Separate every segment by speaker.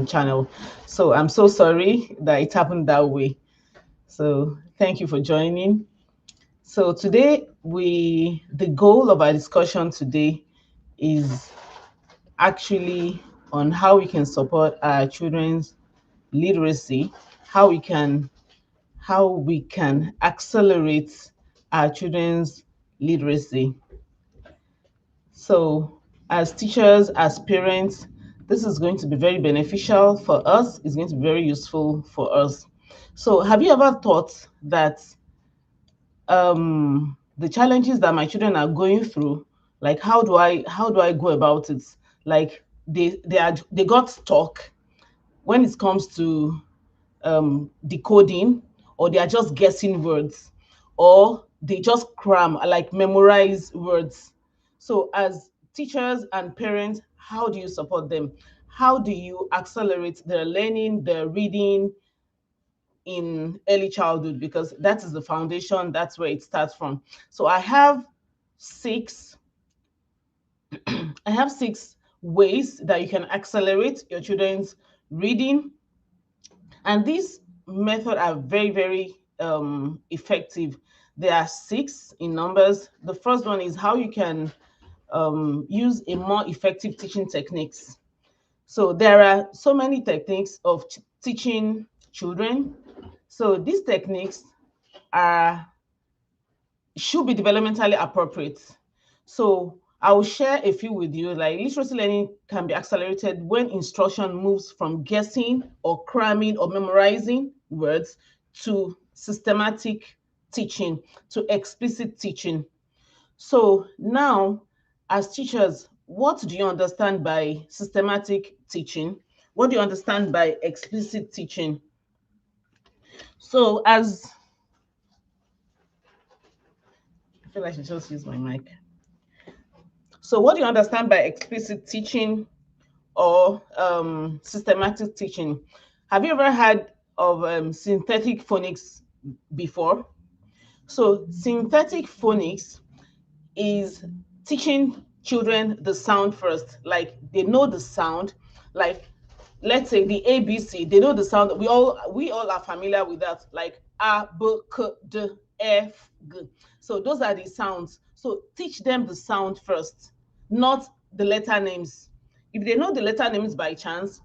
Speaker 1: channel. So I'm so sorry that it happened that way. So thank you for joining. So today the goal of our discussion today is actually on how we can support our children's literacy, how we can accelerate our children's literacy. So, as teachers, as parents, this is going to be very beneficial for us. It's going to be very useful for us. So, have you ever thought that the challenges that my children are going through, like how do I go about it? Like they got stuck when it comes to decoding, or they are just guessing words, or they just cram, like memorize words. So, as teachers and parents, how do you support them? How do you accelerate their learning, their reading in early childhood? Because that is the foundation, that's where it starts from. So, six I have six ways that you can accelerate your children's reading, and these methods are very, very effective. There are six in numbers. The first one is how you can use a more effective teaching techniques. So there are so many techniques of teaching children. So these techniques are should be developmentally appropriate. So I will share a few with you. Like, literacy learning can be accelerated when instruction moves from guessing or cramming or memorizing words to systematic teaching, to explicit teaching. So now, as teachers, what do you understand by systematic teaching? What do you understand by explicit teaching? So I feel like I should just use my mic. So what do you understand by explicit teaching or systematic teaching? Have you ever heard of synthetic phonics before? So synthetic phonics is teaching children the sound first. Like, they know the sound. Like, let's say the ABC, they know the sound. We all are familiar with that. Like A, B, K, D, F, G. So those are the sounds. So teach them the sound first, not the letter names. If they know the letter names by chance,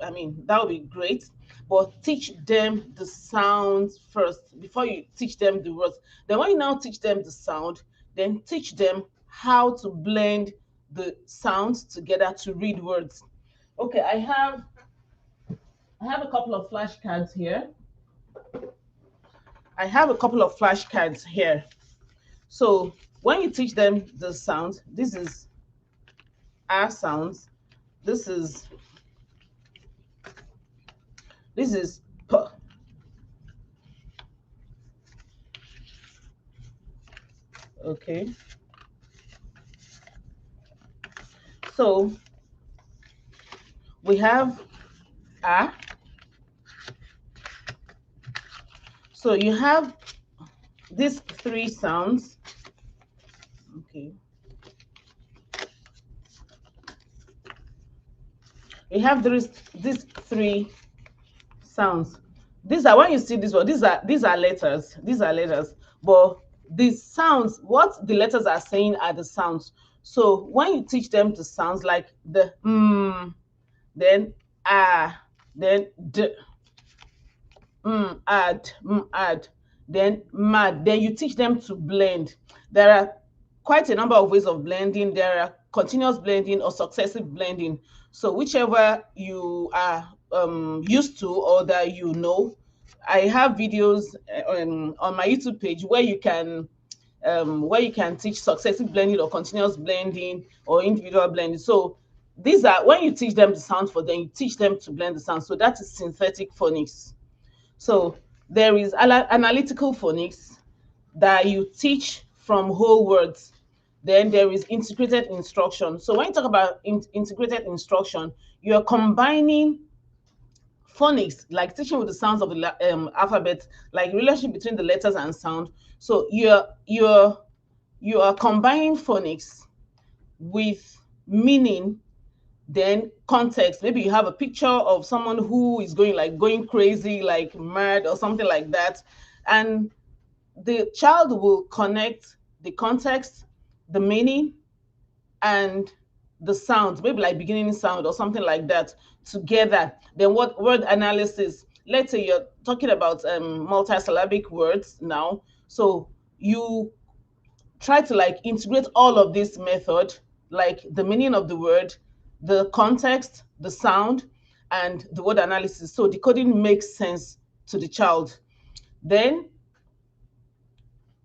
Speaker 1: I mean, that would be great. But teach them the sounds first before you teach them the words. Then, when you now teach them the sound, then teach them how to blend the sounds together to read words. Okay, I have a couple of flashcards here. I have a couple of flashcards here. So when you teach them the sounds, this is R sounds. This is P. Okay. So we have A. So you have these three sounds. Okay. You have these three sounds. These are, when you see this one, these are letters. These are letters. But the sounds, what the letters are saying are the sounds. So when you teach them the sounds, like the then then d, add, then mad. Then you teach them to blend. There are quite a number of ways of blending. There are continuous blending or successive blending. So whichever you are used to, or that you know, I have videos on my YouTube page where you can teach successive blending or continuous blending or individual blending. So these are, when you teach them the sound for them, you teach them to blend the sound. So that is synthetic phonics. So there is analytical phonics that you teach from whole words. Then there is integrated instruction. So when you talk about integrated instruction, you are combining phonics, like teaching with the sounds of the alphabet, like relationship between the letters and sound. So you are combining phonics with meaning Then context, maybe you have a picture of someone who is going crazy, like mad or something like that, and the child will connect the context, the meaning, and the sound, maybe like beginning sound or something like that together. Then what word analysis? Let's say you're talking about multisyllabic words now. So you try to like integrate all of this method, like the meaning of the word, the context, the sound, and the word analysis. So decoding makes sense to the child. Then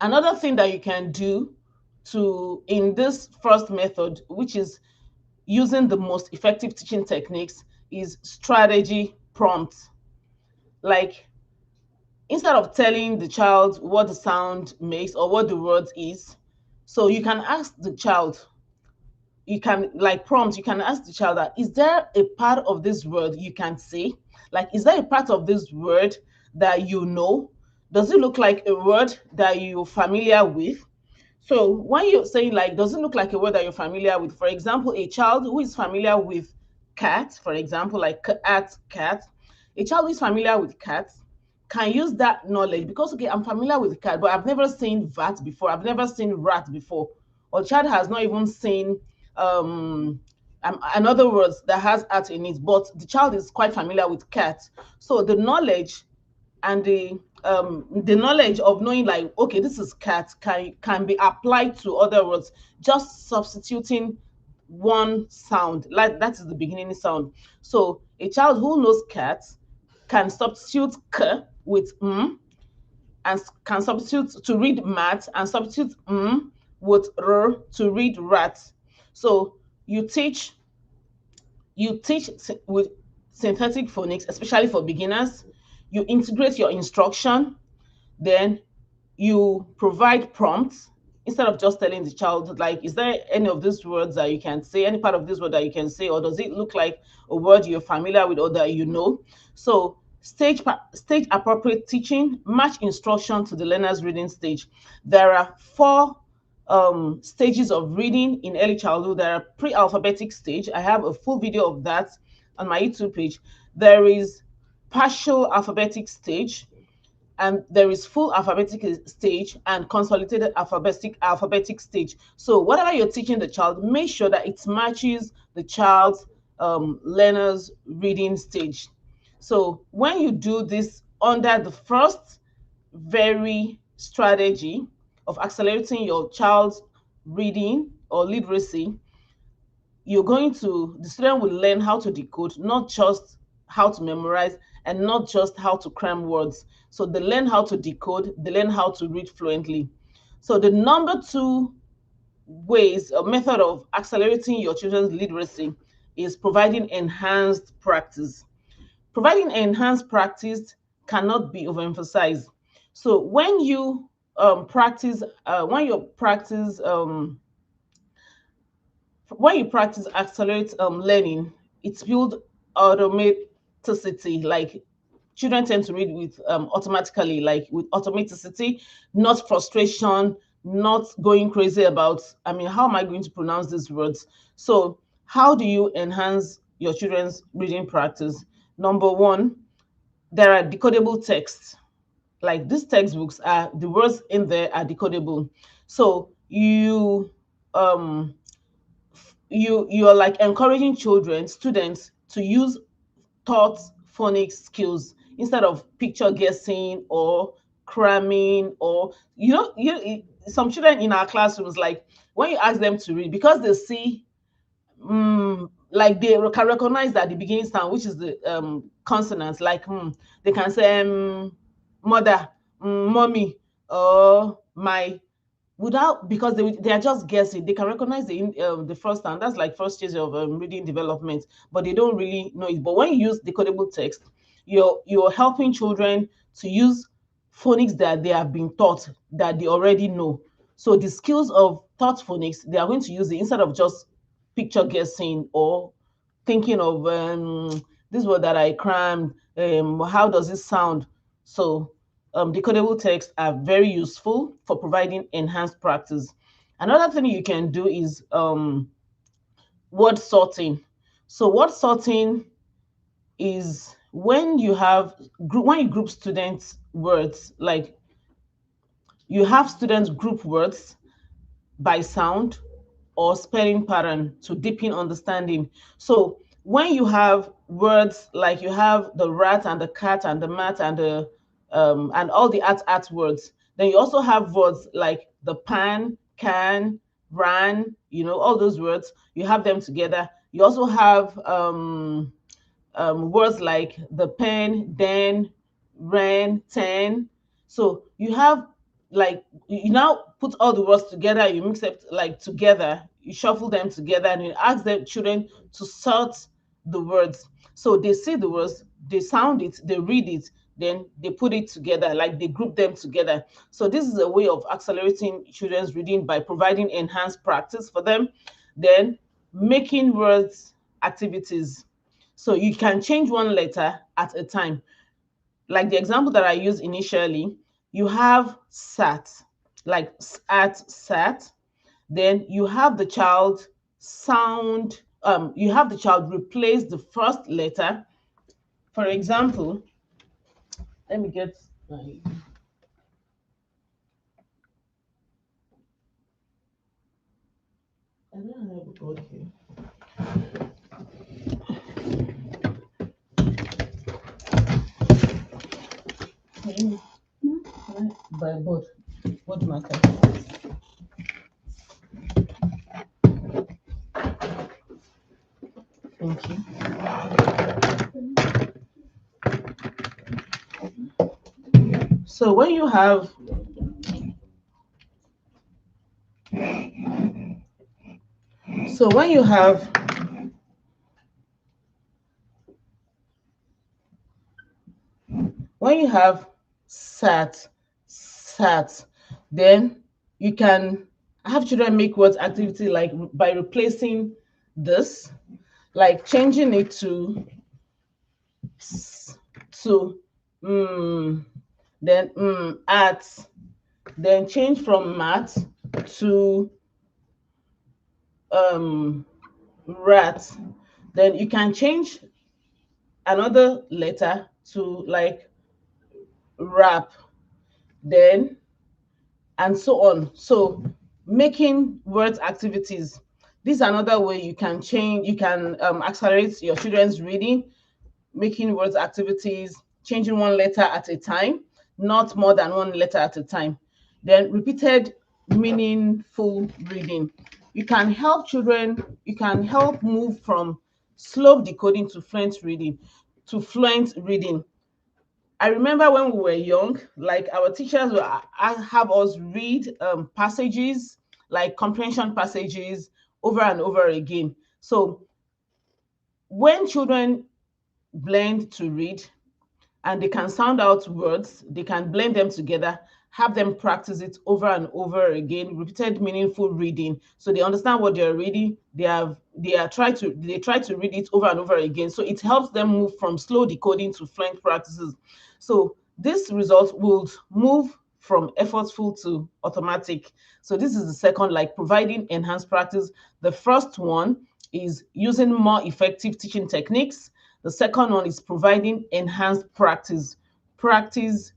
Speaker 1: another thing that you can do to in this first method, which is using the most effective teaching techniques, is strategy prompts. Like instead of telling the child what the sound makes or what the word is, so you can ask the child, you can like prompt, you can ask the child that, is there a part of this word you can say? Like, is there a part of this word that you know? Does it look like a word that you're familiar with? So when you're saying like, does it look like a word that you're familiar with? For example, a child who is familiar with cat, for example, like cat, a child who is familiar with cats can use that knowledge because, okay, I'm familiar with cat, but I've never seen vat before. I've never seen rat before. Or child has not even seen um in other words that has art in it, but the child is quite familiar with cat. So the knowledge and the knowledge of knowing like, okay, this is cat can be applied to other words, just substituting one sound, like that is the beginning sound. So a child who knows cat can substitute k with and can substitute to read mat and substitute with r to read rat. So you teach with synthetic phonics, especially for beginners. You integrate your instruction, then you provide prompts instead of just telling the child, like, is there any of these words that you can say, any part of this word that you can say, or does it look like a word you're familiar with or that you know? So stage appropriate teaching, match instruction to the learner's reading stage. There are four stages of reading in early childhood. There are pre-alphabetic stage. I have a full video of that on my YouTube page. There is partial alphabetic stage, and there is full alphabetic stage and consolidated alphabetic stage. So whatever you're teaching the child, make sure that it matches the child's learner's reading stage. So when you do this under the first very strategy of accelerating your child's reading or literacy, the student will learn how to decode, not just how to memorize and not just how to cram words. So they learn how to decode, they learn how to read fluently. So the number two ways or method of accelerating your children's literacy is providing enhanced practice. Providing enhanced practice cannot be overemphasized. So when you practice, when you practice accelerate learning, it's build automaticity. Like children tend to read with automatically, like with automaticity, not frustration, not going crazy about, I mean, how am I going to pronounce these words? So how do you enhance your children's reading practice? Number one, there are decodable texts. Like these textbooks are, the words in there are decodable. So um you're like encouraging students to use thought phonics skills instead of picture guessing or cramming, or some children in our classrooms, like when you ask them to read, because they see like they can recognize that the beginning sound, which is the consonants, like they can say mother, mommy, or my, without, because they are just guessing. They can recognize the first sound. That's like first stage of reading development, but they don't really know it. But when you use decodable text, you're helping children to use phonics that they have been taught, that they already know. So the skills of thought phonics, they are going to use it instead of just picture guessing or thinking of this word that I crammed. How does it sound? So decodable texts are very useful for providing enhanced practice. Another thing you can do is word sorting. So what sorting is when you have when you group students words, like you have students group words by sound or spelling pattern to deepen understanding. So when you have words like you have the rat and the cat and the mat and the and all the art words, then you also have words like the pan, can, ran, all those words. You have them together. You also have words like the pen, then, ran, ten. So you have like you now put all the words together, you mix it like together, you shuffle them together, and you ask the children to sort the words. So they see the words, they sound it, they read it, then they put it together, like they group them together. So this is a way of accelerating children's reading by providing enhanced practice for them. Then making words activities. So you can change one letter at a time. Like the example that I used initially, you have sat, like sat. Then you have the child sound, you have the child replace the first letter. For example, let me get my, I don't have a board here. Can I buy board? Board marker. Thank you. So when you have so when you have when you have sat, then you can have children make words activity like by replacing this, like changing it to to then at, then change from mat to rat. Then you can change another letter to like rap, then and so on. So making words activities. This is another way you can change, you can accelerate your children's reading, making words activities, changing one letter at a time, not more than one letter at a time. Then repeated meaningful reading. You can help move from slow decoding to fluent reading. I remember when we were young, like our teachers will have us read passages, like comprehension passages, over and over again. So when children blend to read and they can sound out words, they can blend them together, have them practice it over and over again, repeated meaningful reading. So they understand what they're reading. They try to read it over and over again. So it helps them move from slow decoding to fluent practices. So this result will move from effortful to automatic. So this is the second, like providing enhanced practice. The first one is using more effective teaching techniques. The second one is providing enhanced practice. Practice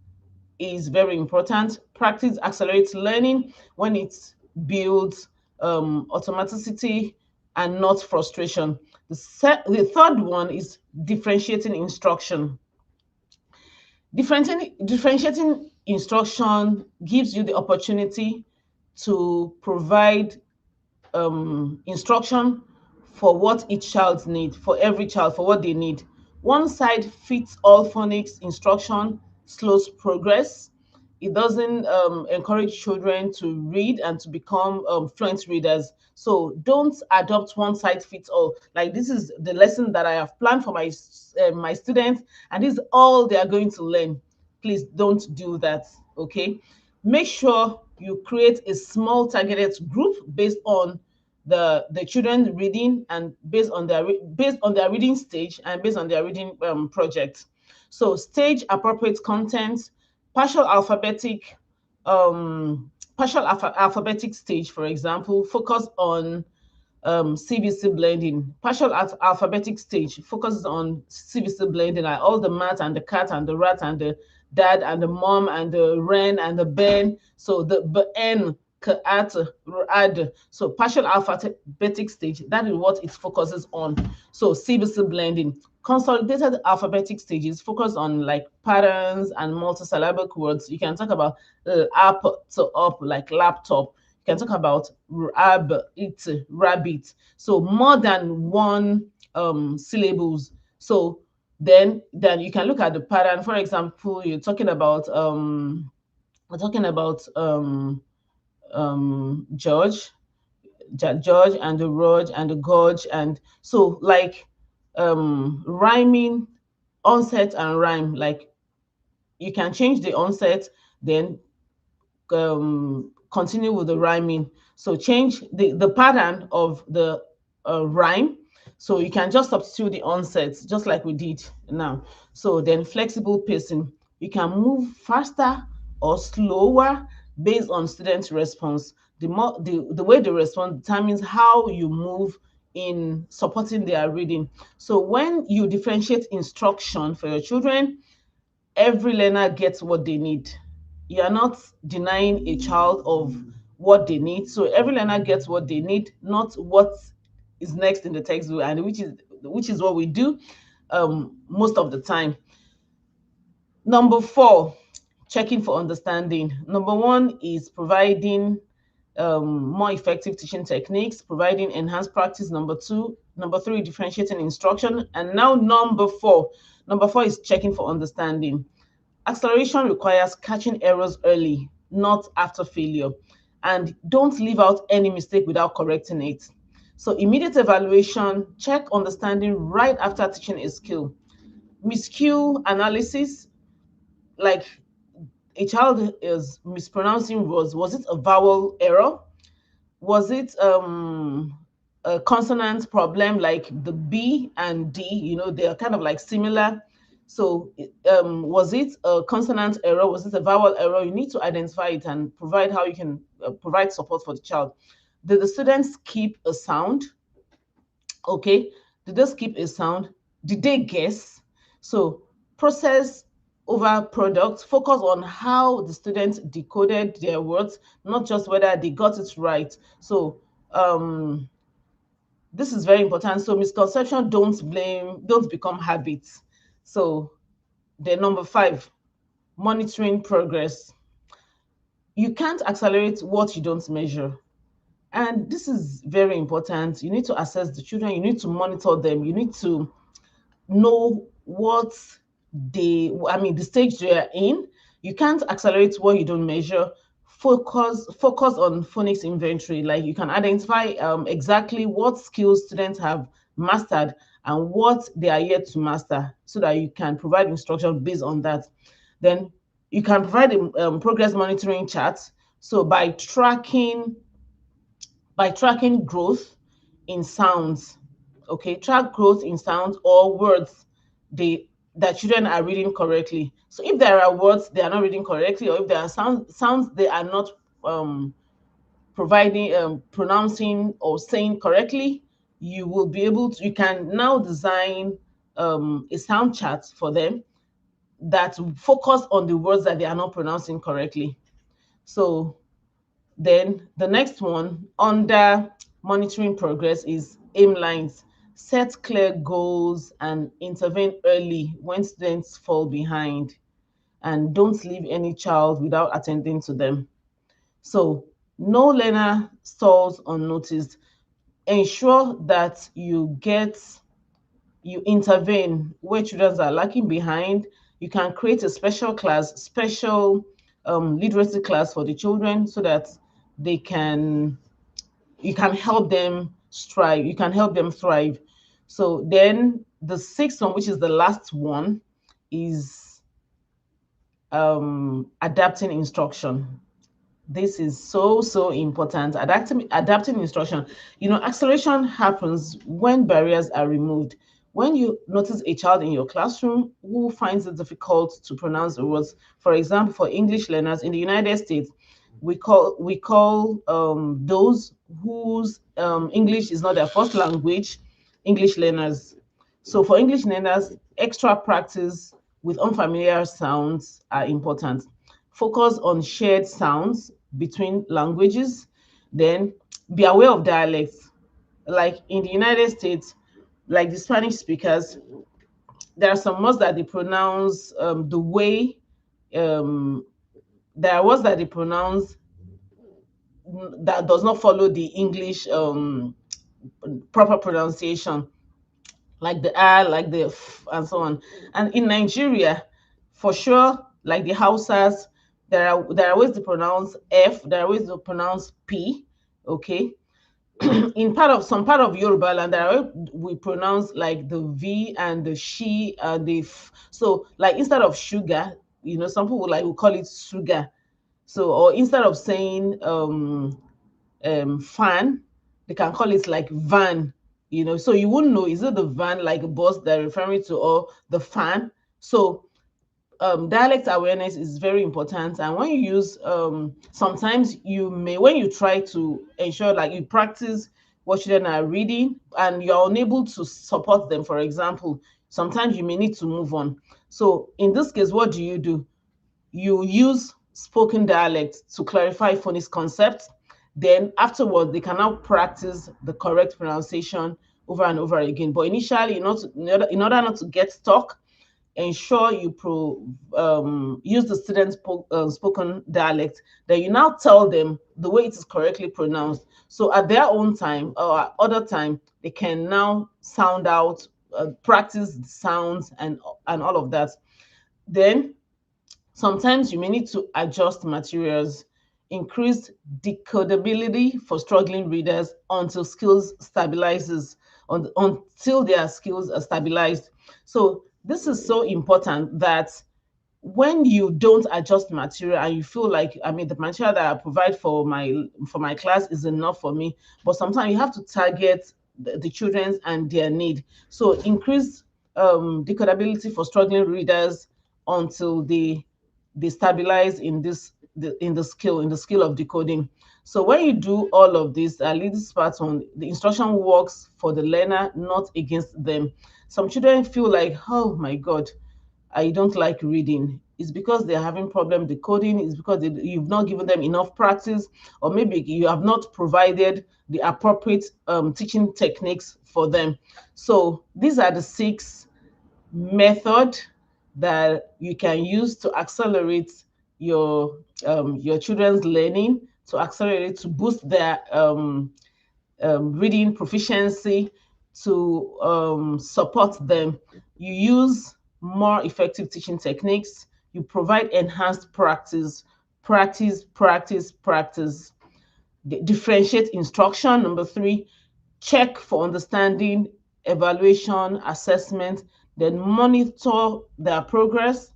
Speaker 1: is very important. Practice accelerates learning when it builds automaticity and not frustration. The third one is differentiating instruction. Differentiating instruction gives you the opportunity to provide instruction for what each child needs, for every child, for what they need. One side fits all phonics instruction slows progress. It doesn't encourage children to read and to become fluent readers. So don't adopt one size fits all. Like this is the lesson that I have planned for my students, and this is all they are going to learn. Please don't do that. Okay, make sure you create a small targeted group based on the children reading and based on their reading stage and based on their reading project. So stage appropriate content, partial alphabetic alphabetic stage, for example, focus on CVC blending. Partial alphabetic stage focuses on CVC blending, like all the mat and the cat and the rat and the dad and the mom and the wren and the ben. So the bn, at, rad. So partial alphabetic stage, that is what it focuses on. So CVC blending. Consolidated alphabetic stages focus on like patterns and multisyllabic words. You can talk about up to up, like laptop. You can talk about it, rabbit. So more than one syllables. So then you can look at the pattern. For example, you're talking about we're talking about George, George and the Rog and the Gorge, and so like rhyming, onset and rhyme. Like you can change the onset, then continue with the rhyming. So change the pattern of the rhyme. So you can just substitute the onsets, just like we did now. So then flexible pacing. You can move faster or slower based on student response. The way they respond determines how you move in supporting their reading. So when you differentiate instruction for your children, every learner gets what they need. You are not denying a child of what they need. So every learner gets what they need, not what is next in the textbook, and which is what we do most of the time. Number 4, checking for understanding. Number 1 is providing more effective teaching techniques, providing enhanced practice. Number 3, differentiating instruction, and now number 4. Number 4 is checking for understanding. Acceleration requires catching errors early, not after failure. And don't leave out any mistake without correcting it. So immediate evaluation, check understanding right after teaching a skill. Miscue analysis, like a child is mispronouncing words. Was it a vowel error? Was it a consonant problem, like the B and D? They are kind of like similar. So was it a consonant error? Was it a vowel error? You need to identify it and provide how you can provide support for the child. Did the students keep a sound? Okay. Did they skip a sound? Did they guess? So process over product. Focus on how the students decoded their words, not just whether they got it right. So this is very important. So misconception, don't become habits. So the number 5, monitoring progress. You can't accelerate what you don't measure. And this is very important. You need to assess the children, you need to monitor them, you need to know what the stage they are in. You can't accelerate what you don't measure. Focus on phonics inventory. Like you can identify exactly what skills students have mastered and what they are yet to master, so that you can provide instruction based on that. Then you can provide a progress monitoring chart. So by tracking growth in sounds. Okay, track growth in sounds or words that children are reading correctly. So if there are words they are not reading correctly, or if there are sounds they are not pronouncing or saying correctly, you can now design a sound chart for them that focus on the words that they are not pronouncing correctly. So then the next one under monitoring progress is aim lines. Set clear goals and intervene early when students fall behind, and don't leave any child without attending to them. So no learner stalls unnoticed. Ensure that you intervene where children are lacking behind. You can create a special literacy class for the children, so that you can help them strive, you can help them thrive. So then the 6th one, which is the last one, is adapting instruction. This is so important. Adapting instruction. Acceleration happens when barriers are removed. When you notice a child in your classroom who finds it difficult to pronounce the words, for example, for English learners in the United States, we call those whose English is not their first language English learners. So for English learners, extra practice with unfamiliar sounds are important. Focus on shared sounds between languages. Then be aware of dialects. Like in the United States, like the Spanish speakers, there are some words that they pronounce the way um, there are words that they pronounce that does not follow the English proper pronunciation, like the R, like the F, and so on. And in Nigeria, for sure, like the Hausas, there are ways to pronounce F, there are ways to pronounce P. Okay. In part of Yoruba land, there are we pronounce like the V and the she and the F. So like instead of sugar, some people like will call it sugar. So or instead of saying fan, they can call it like van, so you wouldn't know, is it the van like a bus they're referring to or the fan? So dialect awareness is very important. And when you use sometimes you may, when you try to ensure like you practice what children are reading and you're unable to support them, for example, sometimes you may need to move on. So in this case, what do? You use spoken dialect to clarify phonics concepts. Then afterwards, they can now practice the correct pronunciation over and over again. But initially, in order not to get stuck, ensure you use the students' spoken dialect. Then you now tell them the way it is correctly pronounced. So at their own time or at other time, they can now sound out, practice the sounds and all of that. Then sometimes you may need to adjust materials, increase decodability for struggling readers until skills stabilizes, until their skills are stabilized. So this is so important that when you don't adjust material and you feel like, I mean, the material that I provide for my class is enough for me, but sometimes you have to target the children's and their need. So increase decodability for struggling readers until they stabilize in the skill of decoding. So when you do all of this, lead this part on the instruction works for the learner, not against them. Some children feel like, oh my God, I don't like reading. It's because they're having problem decoding. It's because you've not given them enough practice, or maybe you have not provided the appropriate teaching techniques for them. So these are the 6 method that you can use to accelerate your children's learning, to accelerate, to boost their reading proficiency, to support them. You use more effective teaching techniques. You provide enhanced practice, practice, practice, practice. Differentiate instruction. Number 3, check for understanding, evaluation, assessment, then monitor their progress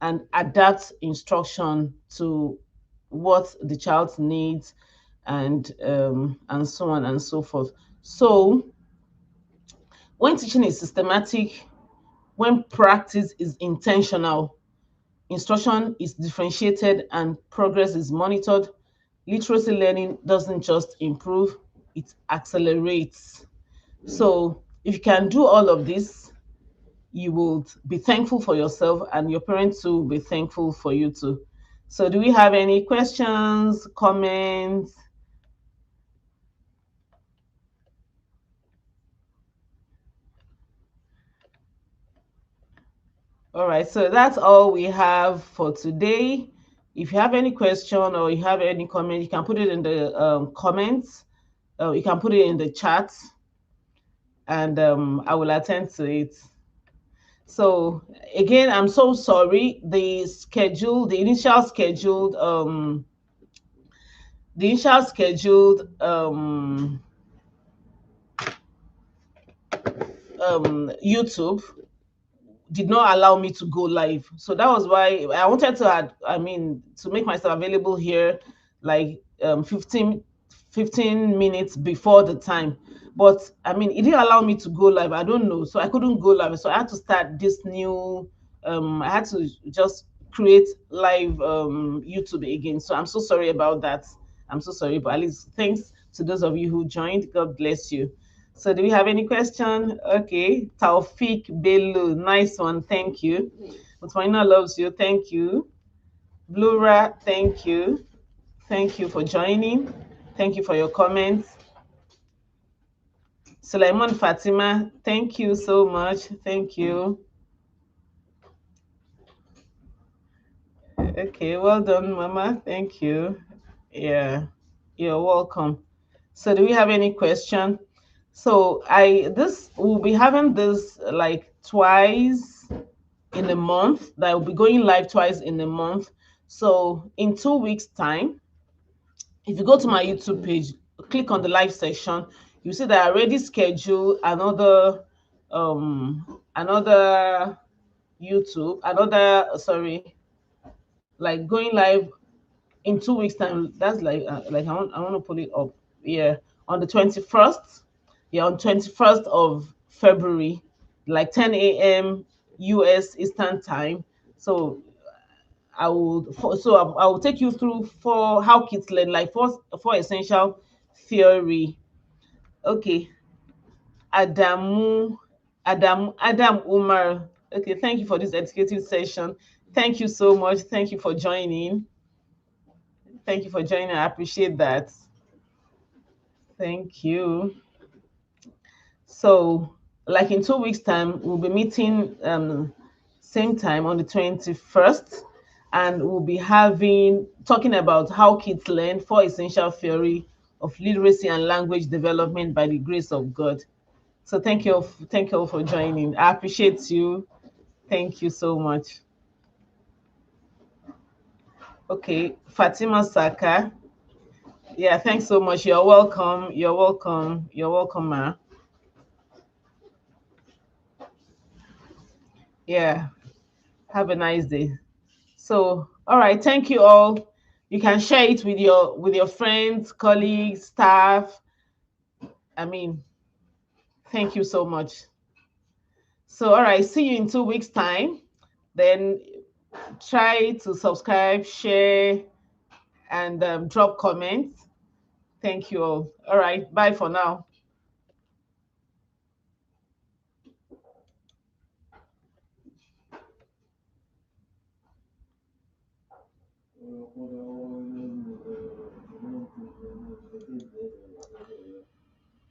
Speaker 1: and adapt instruction to what the child needs, and so on and so forth. So when teaching is systematic, when practice is intentional, instruction is differentiated, and progress is monitored, literacy learning doesn't just improve, it accelerates. So if you can do all of this, you will be thankful for yourself, and your parents will be thankful for you too. So do we have any questions, comments? All right, so that's all we have for today. If you have any question or you have any comment, you can put it in the comments. You can put it in the chat, and I will attend to it. So again, I'm so sorry. The initial scheduled YouTube did not allow me to go live. So that was why I wanted to to make myself available here like 15 minutes before the time. But I mean, it didn't allow me to go live. I don't know. So I couldn't go live. So I had to start this new, I had to just create live YouTube again. So I'm so sorry about that. I'm so sorry, but at least thanks to those of you who joined. God bless you. So do we have any question? Okay, Taufik Bello, nice one, thank you. Mutmaina loves you, thank you. Blura, thank you. Thank you for joining. Thank you for your comments. Sulaiman Fatima, thank you so much. Thank you. Okay, well done, Mama. Thank you. Yeah, you're welcome. So, do we have any question? So, I this we'll be having this like twice in a month. That will be going live twice in a month. So, in 2 weeks' time, if you go to my YouTube page, click on the live section, you see that I already scheduled another YouTube, another sorry, like going live in 2 weeks time. That's like I want to pull it up. Yeah, on the 21st. Yeah, on 21st of February, like 10 a.m. US Eastern time. So I will take you through for how kids learn, like four essential theory. Okay, Adamu, Adam Umar. Okay, thank you for this educative session. Thank you so much. Thank you for joining. Thank you for joining. I appreciate that. Thank you. So, like in 2 weeks' time, we'll be meeting same time on the 21st, and we'll be having talking about how kids learn four essential theory of literacy and language development by the grace of God. So thank you all for joining. I appreciate you. Thank you so much. Okay, Fatima Saka. Yeah, thanks so much. You're welcome. You're welcome. You're welcome, ma. Yeah. Have a nice day. So, all right, thank you all. You can share it with your friends, colleagues, staff. I mean, thank you so much. So, all right, see you in 2 weeks' time. Then try to subscribe, share, and drop comments. Thank you all. All right, bye for now.